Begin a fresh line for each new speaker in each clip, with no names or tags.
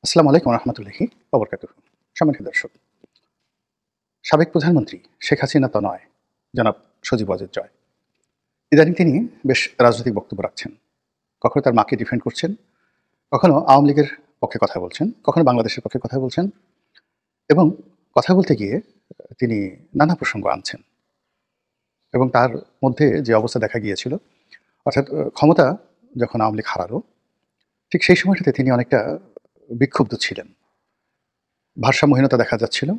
আসসালামু আলাইকুম রহমতুল্লাহি ওবরকাতুহু। সম্মানিত দর্শক, সাবেক প্রধানমন্ত্রী শেখ হাসিনা তো নয়, জনাব সজীব ওয়াজেদ জয়। ইদানিং তিনি বেশ রাজনৈতিক বক্তব্য রাখছেন। কখনো তার মাকে ডিফেন্ড করছেন, কখনো আওয়ামী লীগের পক্ষে কথা বলছেন, কখনো বাংলাদেশের পক্ষে কথা বলছেন এবং কথা বলতে গিয়ে তিনি নানা প্রসঙ্গ আনছেন। এবং তার মধ্যে যে অবস্থা দেখা গিয়েছিল, অর্থাৎ ক্ষমতা যখন আওয়ামী লীগ হারালো, ঠিক সেই সময়টাতে তিনি অনেকটা বিক্ষুব্ধ ছিলেন। ভারসাম্যহীনতা দেখা যাচ্ছিল,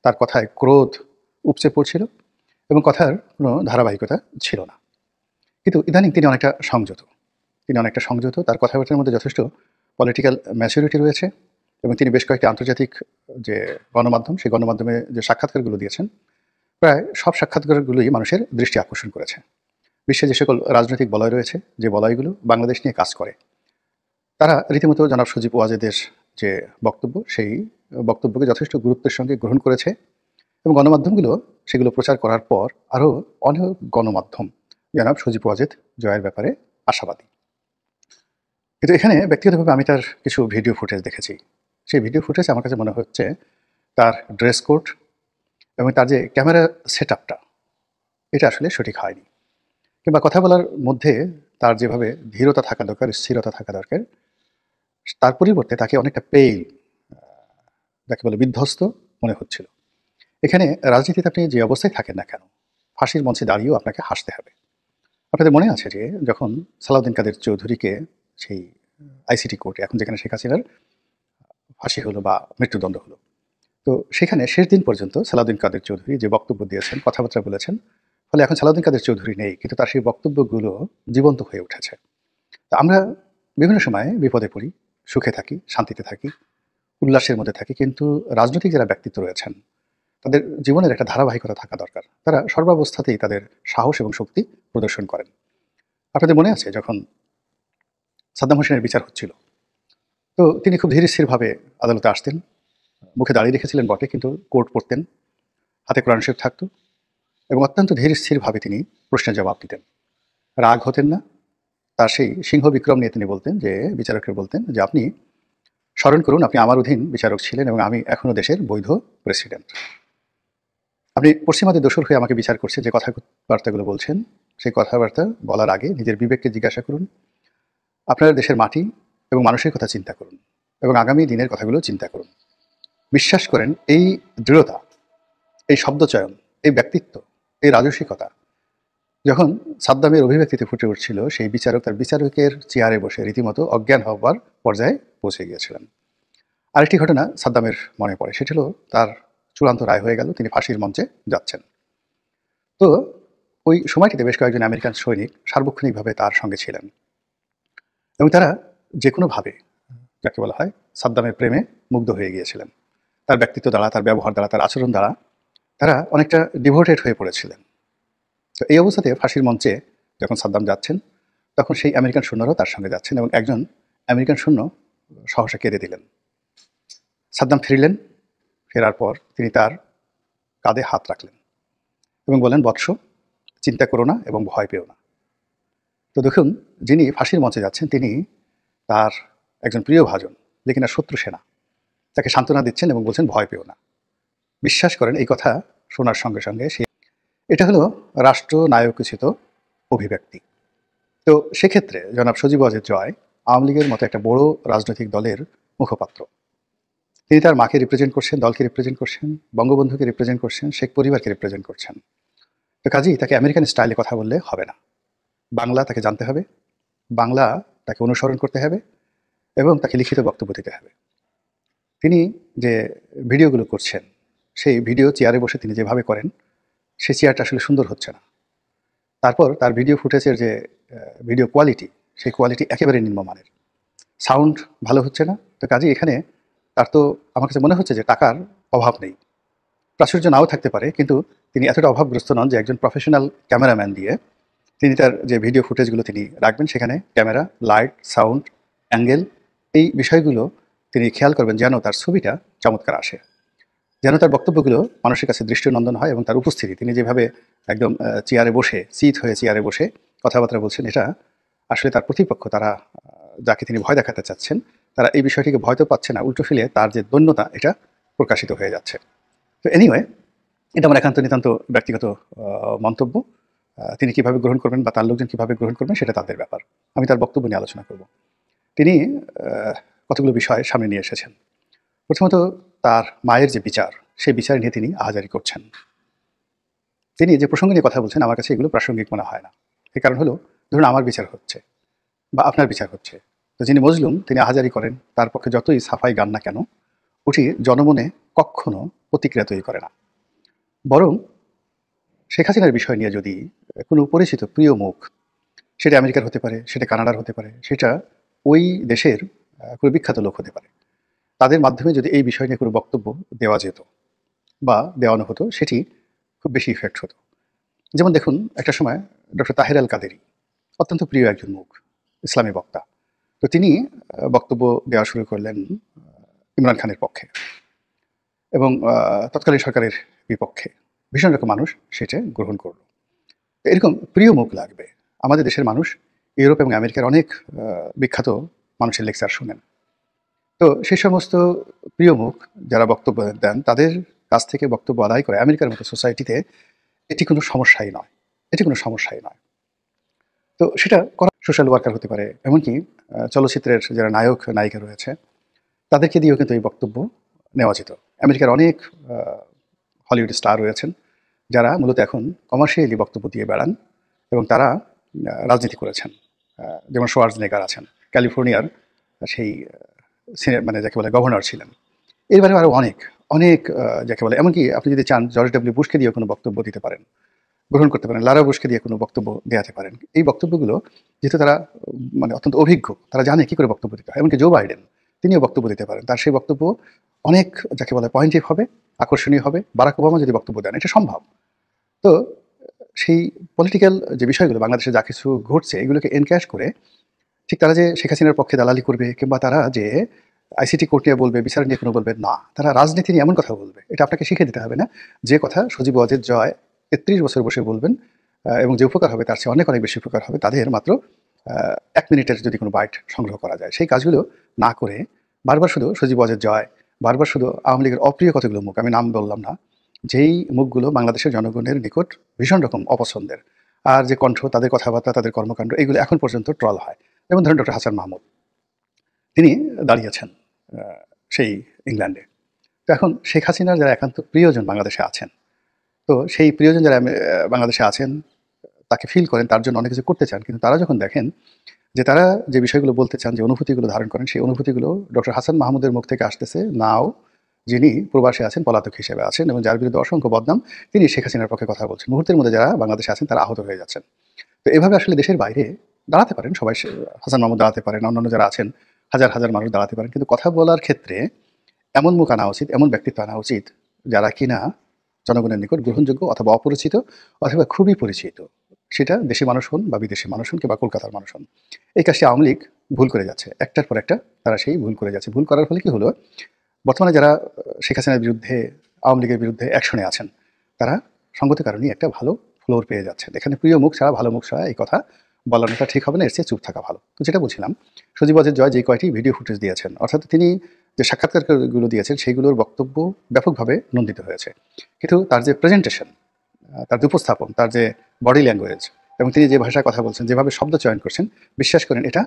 তার কথায় ক্রোধ উপচে পড়ছিল এবং কথার কোনো ধারাবাহিকতা ছিল না। কিন্তু ইদানিং তিনি অনেকটা সংযত, তার কথাবার্তার মধ্যে যথেষ্ট পলিটিক্যাল ম্যাচুরিটি রয়েছে এবং তিনি বেশ কয়েকটি আন্তর্জাতিক যে গণমাধ্যম, সেই গণমাধ্যমে যে সাক্ষাৎকারগুলো দিয়েছেন, প্রায় সব সাক্ষাৎকারগুলোই মানুষের দৃষ্টি আকর্ষণ করেছে। বিশ্বে যে সকল রাজনৈতিক বলয় রয়েছে, যে বলয়গুলো বাংলাদেশ নিয়ে কাজ করে, তারা রীতিমতো জনাব সজীব ওয়াজেদের যে বক্তব্য, সেই বক্তব্যকে যথেষ্ট গুরুত্বের সঙ্গে গ্রহণ করেছে এবং গণমাধ্যমগুলো সেগুলো প্রচার করার পর আরও অনেক গণমাধ্যম জনাব সজীব ওয়াজেদ জয়ের ব্যাপারে আশাবাদী। কিন্তু এখানে ব্যক্তিগতভাবে আমি তার কিছু ভিডিও ফুটেজ দেখেছি। সেই ভিডিও ফুটেজ আমার কাছে মনে হচ্ছে তার ড্রেস কোড এবং তার যে ক্যামেরা সেট আপটা, এটা আসলে সঠিক হয়নি। কিংবা কথা বলার মধ্যে তার যেভাবে ধীরতা থাকা দরকার, স্থিরতা থাকা দরকার, তার পরিবর্তে তাকে অনেকটা পেইল, যাকে বলে বিধ্বস্ত মনে হচ্ছিল। এখানে রাজনীতিতে আপনি যে অবস্থায় থাকেন না কেন, ফাঁসির মঞ্চে দাঁড়িয়েও আপনাকে হাসতে হবে। আপনাদের মনে আছে যে যখন সালাউদ্দিন কাদের চৌধুরীকে সেই আইসিটি কোর্টে, এখন যেখানে শেখ হাসিনার ফাঁসি হলো বা মৃত্যুদণ্ড হলো, তো সেখানে শেষ দিন পর্যন্ত সালাউদ্দিন কাদের চৌধুরী যে বক্তব্য দিয়েছেন, কথাবার্তা বলেছেন, ফলে এখন সালাউদ্দিন কাদের চৌধুরী নেই, কিন্তু তার সেই বক্তব্যগুলো জীবন্ত হয়ে উঠেছে। তো আমরা বিভিন্ন সময়ে বিপদে পড়ি, সুখে থাকি, শান্তিতে থাকি, উল্লাসের মধ্যে থাকি, কিন্তু রাজনৈতিক যারা ব্যক্তিত্ব রয়েছেন, তাদের জীবনের একটা ধারাবাহিকতা থাকা দরকার। তারা সর্বাবস্থাতেই তাদের সাহস এবং শক্তি প্রদর্শন করেন। আপনাদের মনে আছে যখন সাদ্দাম হোসেনের বিচার হচ্ছিল, তো তিনি খুব ধীরস্থিরভাবে আদালতে আসতেন, মুখে দাঁড়িয়ে রেখেছিলেন বটে, কিন্তু কোর্ট পড়তেন, হাতে কোরআন শরীফ থাকতো এবং অত্যন্ত ধীরস্থিরভাবে তিনি প্রশ্নের জবাব দিতেন। রাগ হতেন না। তার সেই সিংহ বিক্রম নিয়ে তিনি বলতেন যে, বিচারককে বলতেন যে, আপনি স্মরণ করুন আপনি আমার অধীন বিচারক ছিলেন এবং আমি এখনও দেশের বৈধ প্রেসিডেন্ট। আপনি পশ্চিমাদের দোসর হয়ে আমাকে বিচার করছেন, যে কথাবার্তাগুলো বলছেন, সেই কথাবার্তা বলার আগে নিজের বিবেককে জিজ্ঞাসা করুন, আপনার দেশের মাটি এবং মানুষের কথা চিন্তা করুন এবং আগামী দিনের কথাগুলো চিন্তা করুন। বিশ্বাস করেন এই দৃঢ়তা, এই শব্দচয়ন, এই ব্যক্তিত্ব, এই রাজসিকতা যখন সাদ্দামের অভিব্যক্তিতে ফুটে উঠছিল, সেই বিচারক তার বিচারকের চেয়ারে বসে রীতিমতো অজ্ঞান হওয়ার পর্যায়ে পৌঁছে গিয়েছিলেন। আরেকটি ঘটনা সাদ্দামের মনে পড়ে, সেটি হলো তার চূড়ান্ত রায় হয়ে গেল, তিনি ফাঁসির মঞ্চে যাচ্ছেন। তো ওই সময়টিতে বেশ কয়েকজন আমেরিকান সৈনিক সার্বক্ষণিকভাবে তার সঙ্গে ছিলেন এবং তারা যে কোনোভাবে, যাকে বলা হয়, সাদ্দামের প্রেমে মুগ্ধ হয়ে গিয়েছিলেন। তার ব্যক্তিত্ব দ্বারা, তার ব্যবহার দ্বারা, তার আচরণ দ্বারা তারা অনেকটা ডিভোটেড হয়ে পড়েছিলেন। তো এই অবস্থাতে ফাঁসির মঞ্চে যখন সাদ্দাম যাচ্ছেন, তখন সেই আমেরিকান সৈন্যরাও তার সঙ্গে যাচ্ছেন এবং একজন আমেরিকান সৈন্য সহসা কেঁদে দিলেন। সাদ্দাম ফিরলেন, ফেরার পর তিনি তার কাঁধে হাত রাখলেন এবং বলেন, বৎস, চিন্তা করো না এবং ভয় পেও না। তো দেখুন, যিনি ফাঁসির মঞ্চে যাচ্ছেন তিনি তার একজন প্রিয় ভাজন, যে কিনা শত্রু সেনা, তাকে সান্ত্বনা দিচ্ছেন এবং বলছেন, ভয় পেও না। বিশ্বাস করেন এই কথা শোনার সঙ্গে সঙ্গে এটা হলো রাষ্ট্রনায়কোচিত অভিব্যক্তি। তো সেক্ষেত্রে জনাব সজীব ওয়াজেদ জয় আওয়ামী লীগের মতো একটা বড় রাজনৈতিক দলের মুখপাত্র। তিনি তার মাকে রিপ্রেজেন্ট করছেন, দলকে রিপ্রেজেন্ট করছেন, বঙ্গবন্ধুকে রিপ্রেজেন্ট করছেন, শেখ পরিবারকে রিপ্রেজেন্ট করছেন। তো কাজেই তাকে আমেরিকান স্টাইলে কথা বললে হবে না। বাংলা তাকে জানতে হবে, বাংলা তাকে অনুসরণ করতে হবে এবং তাকে লিখিত বক্তব্য দিতে হবে। তিনি যে ভিডিওগুলো করছেন, সেই ভিডিও চেয়ারে বসে তিনি যেভাবে করেন, সেই চেয়ারটা আসলে সুন্দর হচ্ছে না। তারপর তার ভিডিও ফুটেজের যে ভিডিও কোয়ালিটি, সেই কোয়ালিটি একেবারে নিম্নমানের। সাউন্ড ভালো হচ্ছে না। তো কাজেই এখানে তার তো আমার কাছে মনে হচ্ছে যে টাকার অভাব নেই। প্রাচুর্য নাও থাকতে পারে, কিন্তু তিনি এতটা অভাবগ্রস্ত নন যে একজন প্রফেশনাল ক্যামেরাম্যান দিয়ে তিনি তার যে ভিডিও ফুটেজগুলো তিনি রাখবেন, সেখানে ক্যামেরা, লাইট, সাউন্ড, অ্যাঙ্গেল, এই বিষয়গুলো তিনি খেয়াল করবেন যেন তার ছবিটা চমৎকার আসে, যেন তার বক্তব্যগুলো মানুষের কাছে দৃষ্টিনন্দন হয় এবং তার উপস্থিতি, তিনি যেভাবে একদম চেয়ারে বসে, চিত হয়ে চেয়ারে বসে কথাবার্তা বলছেন, এটা আসলে তার প্রতিপক্ষ, তারা যাকে তিনি ভয় দেখাতে চাচ্ছেন, তারা এই বিষয়টিকে ভয় তো পাচ্ছে না, উল্টো ফেলে তার যে দৈন্যতা এটা প্রকাশিত হয়ে যাচ্ছে। তো এনিওয়ে, এটা আমার একান্ত নিতান্ত ব্যক্তিগত মন্তব্য। তিনি কিভাবে গ্রহণ করবেন বা তার লোকজন কিভাবে গ্রহণ করবেন সেটা তাদের ব্যাপার। আমি তার বক্তব্য নিয়ে আলোচনা করব। তিনি কতগুলো বিষয় সামনে নিয়ে এসেছেন। প্রথমত, তার মায়ের যে বিচার, সেই বিচার নিয়ে তিনি আহাজারি করছেন। তিনি যে প্রসঙ্গ নিয়ে কথা বলছেন আমার কাছে এগুলো প্রাসঙ্গিক মনে হয় না। এর কারণ হলো, ধরুন আমার বিচার হচ্ছে বা আপনার বিচার হচ্ছে, তো যিনি মজলুম তিনি আহাজারি করেন, তার পক্ষে যতই সাফাই গান না কেন, ওটি জনমনে কখনো প্রতিক্রিয়া তৈরি করে না। বরং শেখ হাসিনার বিষয় নিয়ে যদি কোনো পরিচিত প্রিয় মুখ, সেটা আমেরিকার হতে পারে, সেটা কানাডার হতে পারে, সেটা ওই দেশের কোনো বিখ্যাত লোক হতে পারে, তাদের মাধ্যমে যদি এই বিষয় নিয়ে কোনো বক্তব্য দেওয়া যেত বা দেওয়ানো হতো, সেটি খুব বেশি ইফেক্ট হতো। যেমন দেখুন, একটা সময় ডক্টর তাহের আল কাদেরী অত্যন্ত প্রিয় একজন মুখ, ইসলামী বক্তা। তো তিনি বক্তব্য দেওয়া শুরু করলেন ইমরান খানের পক্ষে এবং তৎকালীন সরকারের বিপক্ষে। ভীষণ রকম মানুষ সেটা গ্রহণ করল। এরকম প্রিয় মুখ লাগবে। আমাদের দেশের মানুষ ইউরোপ এবং আমেরিকার অনেক বিখ্যাত মানুষের লেকচার শুনেন। তো সেই সমস্ত প্রিয় মুখ যারা বক্তব্য দেন, তাদের কাছ থেকে বক্তব্য আদায় করে আমেরিকার মতো সোসাইটিতে এটি কোনো সমস্যাই নয়, এটি কোনো সমস্যাই নয়। তো সেটা করা সোশ্যাল ওয়ার্কার হতে পারে, এমনকি চলচ্চিত্রের যারা নায়ক নায়িকা রয়েছে তাদেরকে দিয়েও কিন্তু এই বক্তব্য নেওয়া যেত। আমেরিকার অনেক হলিউড স্টার রয়েছেন যারা মূলত এখন কমার্শিয়ালি বক্তব্য দিয়ে বেড়ান এবং তারা রাজনীতি করেছেন। যেমন শোয়ার্জনেগার আছেন, ক্যালিফোর্নিয়ার সেই মানে যাকে বলে গভর্নর ছিলেন। এর বাইরে আরও অনেক অনেক যাকে বলে, এমনকি আপনি যদি চান জর্জ ডব্লিউ বুশকে দিয়ে কোনো বক্তব্য দিতে পারেন, গ্রহণ করতে পারেন, লারা বুশকে দিয়ে কোনো বক্তব্য দেওয়াতে পারেন। এই বক্তব্যগুলো যেহেতু তারা মানে অত্যন্ত অভিজ্ঞ, তারা জানে কী করে বক্তব্য দিতে হয়। এমনকি জো বাইডেন তিনিও বক্তব্য দিতে পারেন, তার সেই বক্তব্য অনেক যাকে বলে পয়েন্টিভ হবে, আকর্ষণীয় হবে। বারাক ওবামা যদি বক্তব্য দেন, এটা সম্ভব। তো সেই পলিটিক্যাল যে বিষয়গুলো বাংলাদেশে যা কিছু ঘটছে, এগুলোকে এনক্যাশ করে ঠিক তারা যে শেখ হাসিনার পক্ষে দালালি করবে কিংবা তারা যে আইসিটি কোর্ট নিয়ে বলবে, বিচার নিয়ে কোনো বলবে না, তারা রাজনীতি নিয়ে এমন কথা বলবে, এটা আপনাকে শিখে দিতে হবে না। যে কথা সজীব ওয়াজেদ জয় ৩৩ বছর বসে বলবেন এবং যে উপকার হবে তার চেয়ে অনেক অনেক বেশি উপকার হবে তাদের মাত্র ১ মিনিটের যদি কোনো বাইট সংগ্রহ করা যায়, সেই কাজগুলো না করে বারবার শুধু সজীব ওয়াজেদ জয়, বারবার শুধু আওয়ামী লীগের অপ্রিয় কতগুলো মুখ, আমি নাম বললাম না, যেই মুখগুলো বাংলাদেশের জনগণের নিকট ভীষণ রকম অপছন্দের, আর যে কণ্ঠ, তাদের কথাবার্তা, তাদের কর্মকাণ্ড, এগুলো এখন পর্যন্ত ট্রল হয়। যেমন ধরেন ডক্টর হাসান মাহমুদ, তিনি দাঁড়িয়েছেন সেই ইংল্যান্ডে। তো এখন শেখ হাসিনার যারা একান্ত প্রিয়জন বাংলাদেশে আছেন, তো সেই প্রিয়জন যারা বাংলাদেশে আছেন, তাকে ফিল করেন, তার জন্য অনেক কিছু করতে চান, কিন্তু তারা যখন দেখেন যে তারা যে বিষয়গুলো বলতে চান, যে অনুভূতিগুলো ধারণ করেন, সেই অনুভূতিগুলো ডক্টর হাসান মাহমুদের মুখ থেকে আসতেছে নাও, যিনি প্রবাসে আছেন, পলাতক হিসেবে আছেন এবং যার বিরুদ্ধে অসংখ্য বদনাম, তিনি শেখ হাসিনার পক্ষে কথা বলছেন। মুহূর্তের মধ্যে যারা বাংলাদেশে আছেন তারা আহত হয়ে যাচ্ছেন। তো এভাবে আসলে দেশের বাইরে দাঁড়াতে পারেন সবাই, হাসান মাহমুদ দাঁড়াতে পারেন, অন্যান্য যারা আছেন হাজার হাজার মানুষ দাঁড়াতে পারেন, কিন্তু কথা বলার ক্ষেত্রে এমন মুখ আনা উচিত, এমন ব্যক্তিত্ব আনা উচিত যারা কিনা জনগণের নিকট গ্রহণযোগ্য অথবা অপরিচিত অথবা খুবই পরিচিত, সেটা দেশি মানুষ হন বা বিদেশি মানুষ হন কিংবা কলকাতার মানুষ হন। এই কাজটি আওয়ামী লীগ ভুল করে যাচ্ছে, একটার পর একটা তারা সেই ভুল করে যাচ্ছে। ভুল করার ফলে কি হলো, বর্তমানে যারা শেখ হাসিনার বিরুদ্ধে, আওয়ামী লীগের বিরুদ্ধে অ্যাকশনে আছেন, তারা সঙ্গত কারণেই একটা ভালো ফ্লোর পেয়ে যাচ্ছেন। এখানে প্রিয় মুখ ছাড়া, ভালো মুখ ছাড়া এই কথা বলানোটা ঠিক হবে না, এর চেয়ে চুপ থাকা ভালো। তো যেটা বলছিলাম, সজীব ওয়াজেদ জয় যে কয়টি ভিডিও ফুটেজ দিয়েছেন, অর্থাৎ তিনি যে সাক্ষাৎকারগুলো দিয়েছেন, সেইগুলোর বক্তব্য ব্যাপকভাবে নন্দিত হয়েছে। কিন্তু তার যে প্রেজেন্টেশন, তার যে উপস্থাপন, তার যে বডি ল্যাঙ্গুয়েজ এবং তিনি যে ভাষায় কথা বলছেন, যেভাবে শব্দ চয়ন করছেন, বিশ্বাস করেন এটা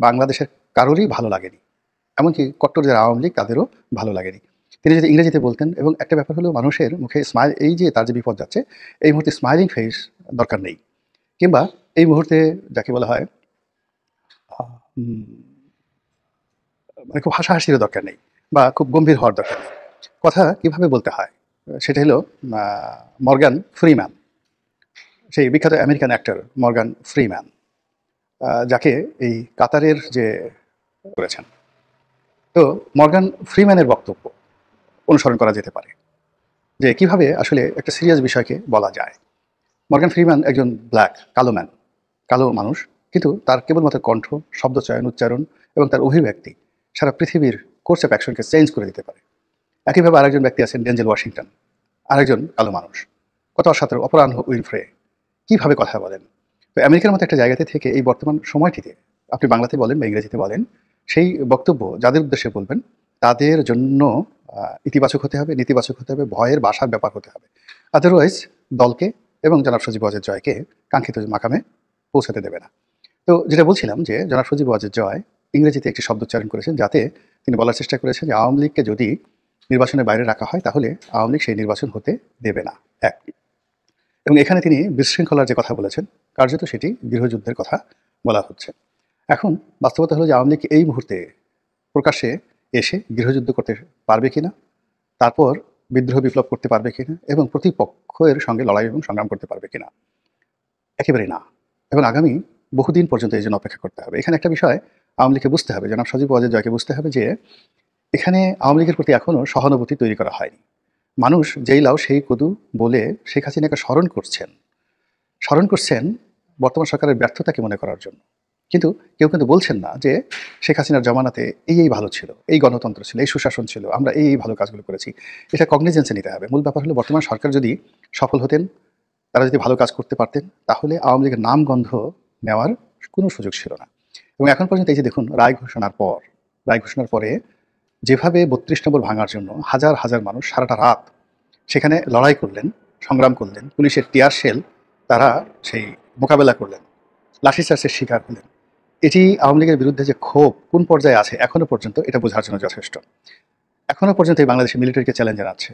বাংলাদেশের কারোরই ভালো লাগেনি, এমনকি কট্টর যারা আওয়ামী লীগ তাদেরও ভালো লাগেনি। তিনি যদি ইংরেজিতে বলতেন, এবং একটা ব্যাপার হলো মানুষের মুখে স্মাইল, এই যে তার যে বিপদ যাচ্ছে, এই মুহূর্তে স্মাইলিং ফেস দরকার নেই, কিংবা এই মুহূর্তে যাকে বলা হয় মানে খুব হাসাহাসিরও দরকার নেই বা খুব গম্ভীর হওয়ার দরকার নেই। কথা কিভাবে বলতে হয় সেটা হলো মর্গান ফ্রিম্যান, সেই বিখ্যাত আমেরিকান অ্যাক্টর মর্গান ফ্রিম্যান, যাকে এই কাতারের যে করেছেন। তো মর্গান ফ্রিম্যানের বক্তব্য অনুসরণ করা যেতে পারে যে কিভাবে আসলে একটা সিরিয়াস বিষয়কে বলা যায়। মর্গান ফ্রিম্যান একজন ব্ল্যাক, কালো ম্যান, কালো মানুষ, কিন্তু তার কেবলমাত্র কণ্ঠ, শব্দ চয়ন, উচ্চারণ এবং তার অভিব্যক্তি সারা পৃথিবীর কোর্স অফ অ্যাকশনকে চেঞ্জ করে দিতে পারে। একইভাবে আরেকজন ব্যক্তি আছেন ডেনজেল ওয়াশিংটন, আরেকজন কালো মানুষ, কত অসাধারণ। অপরাহ্ন উইনফ্রে কীভাবে কথা বলেন। তো আমেরিকার মতো একটা জায়গাতে থেকে এই বর্তমান সময়টিতে, আপনি বাংলাতে বলেন বা ইংরেজিতে বলেন, সেই বক্তব্য যাদের উদ্দেশ্যে বলবেন তাদের জন্য ইতিবাচক হতে হবে, নেতিবাচক হতে হবে, ভয়ের বাসার ব্যাপার হতে হবে। আদারওয়াইজ দলকে এবং জনাব সজীব ওয়াজেদ জয়কে কাঙ্ক্ষিত মাকামে পৌঁছাতে দেবে না। তো যেটা বলছিলাম যে জনাব সজীব ওয়াজেদ জয় ইংরেজিতে একটি শব্দ উচ্চারণ করেছেন, যাতে তিনি বলার চেষ্টা করেছেন যে আওয়ামী লীগকে যদি নির্বাচনের বাইরে রাখা হয় তাহলে আওয়ামী লীগ সেই নির্বাচন হতে দেবে না। এক, এবং এখানে তিনি বিশৃঙ্খলার যে কথা বলেছেন, কার্যত সেটি গৃহযুদ্ধের কথা বলা হচ্ছে। এখন বাস্তবতা হলো যে আওয়ামী লীগ এই মুহূর্তে প্রকাশ্যে এসে গৃহযুদ্ধ করতে পারবে কিনা, তারপর বিদ্রোহ বিপ্লব করতে পারবে কিনা, এবং প্রতিপক্ষের সঙ্গে লড়াই এবং সংগ্রাম করতে পারবে কিনা, একেবারেই না। এবং আগামী বহুদিন পর্যন্ত এই জন্য অপেক্ষা করতে হবে। এখানে একটা বিষয় আওয়ামী লীগকে বুঝতে হবে, জনাব সজীব ওয়াজেদ জয়কে বুঝতে হবে যে এখানে আওয়ামী লীগের প্রতি এখনও সহানুভূতি তৈরি করা হয়নি। মানুষ যেই লাউ সেই কদু বলে শেখ হাসিনাকে স্মরণ করছেন বর্তমান সরকারের ব্যর্থতাকে মনে করার জন্য। কিন্তু কেউ কিন্তু বলছেন না যে শেখ হাসিনার জমানাতে এই ভালো ছিল, এই গণতন্ত্র ছিল, এই সুশাসন ছিল, আমরা এই ভালো কাজগুলো করেছি। এটা কগনিজেন্সে নিতে হবে। মূল ব্যাপার হলো বর্তমান সরকার যদি সফল হতেন, তারা যদি ভালো কাজ করতে পারতেন, তাহলে আওয়ামী লীগের নাম গন্ধ নেওয়ার কোনো সুযোগ ছিল না। এবং এখন পর্যন্ত এই যে দেখুন, রায় ঘোষণার পরে যেভাবে ৩২ নম্বর ভাঙার জন্য হাজার হাজার মানুষ সারাটা রাত সেখানে লড়াই করলেন, সংগ্রাম করলেন, পুলিশের টিয়ার শেল তারা সেই মোকাবেলা করলেন, লাঠিচার্জের শিকার হলেন। এটি আওয়ামী লীগের বিরুদ্ধে যে ক্ষোভ কোন পর্যায়ে আছে এখনো পর্যন্ত এটা বোঝার জন্য যথেষ্ট। এখনো পর্যন্ত এই বাংলাদেশে মিলিটারিকে চ্যালেঞ্জ জানাচ্ছে,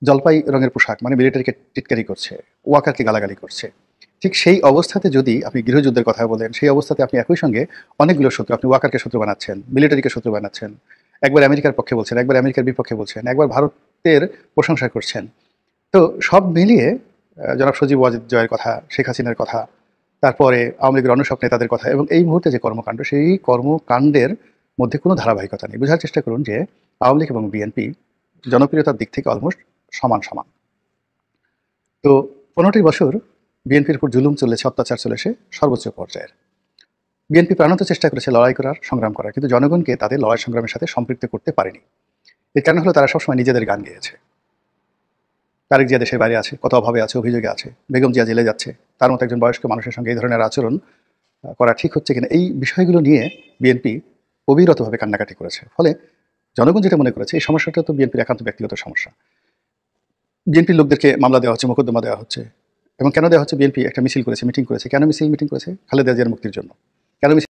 জলপাই রঙের পোশাক মানে মিলিটারিকে টিটকারি করছে, ওয়াকারকে গালাগালি করছে। ঠিক সেই অবস্থাতে যদি আপনি গৃহযুদ্ধের কথা বলেন, সেই অবস্থাতে আপনি একই সঙ্গে অনেকগুলো শত্রু, আপনি ওয়াকারকে শত্রু বানাচ্ছেন, মিলিটারিকে শত্রু বানাচ্ছেন, একবার আমেরিকার পক্ষে বলছেন, একবার আমেরিকার বিপক্ষে বলছেন, একবার ভারতের প্রশংসা করছেন। তো সব মিলিয়ে জনাব সজীব ওয়াজেদ জয়ের কথা, শেখ হাসিনার কথা, তারপরে আওয়ামী লীগের অন্যসব নেতাদের কথা এবং এই মুহূর্তে যে কর্মকাণ্ড, সেই কর্মকাণ্ডের মধ্যে কোনো ধারাবাহিকতা নেই। বোঝার চেষ্টা করুন যে আওয়ামী লীগ এবং বিএনপি জনপ্রিয়তার দিক থেকে অলমোস্ট সমান সমান। তো ১৫টি বছর বিএনপির উপর জুলুম চলেছে, অত্যাচার চলেছে সর্বোচ্চ পর্যায়ের। বিএনপি প্রাণত চেষ্টা করেছে লড়াই করার, সংগ্রাম করার, কিন্তু জনগণকে তাদের লড়াই সংগ্রামের সাথে সম্পৃক্ত করতে পারেনি। এর কারণ হলো তারা সবসময় নিজেদের গান গেয়েছে। তারেক জিয়া দেশের বাইরে আছে, কত অভাবে আছে, অভিযোগে আছে, বেগম জিয়া জেলে যাচ্ছে, তার মতো একজন বয়স্ক মানুষের সঙ্গে এই ধরনের আচরণ করা ঠিক হচ্ছে কিনা, এই বিষয়গুলো নিয়ে বিএনপি অবিরতভাবে কান্নাকাটি করেছে। ফলে জনগণ যেটা মনে করেছে এই সমস্যাটা তো বিএনপির একান্ত ব্যক্তিগত সমস্যা। বিএনপির লোকদেরকে মামলা দেওয়া হচ্ছে, মোকদ্দমা দেওয়া হচ্ছে। এবং কেন দেওয়া হচ্ছে? বিএনপি একটা মিছিল করেছে, মিটিং করেছে। কেন মিছিল মিটিং করেছে? খালেদা জিয়ার মুক্তির জন্য। কেন মিছিল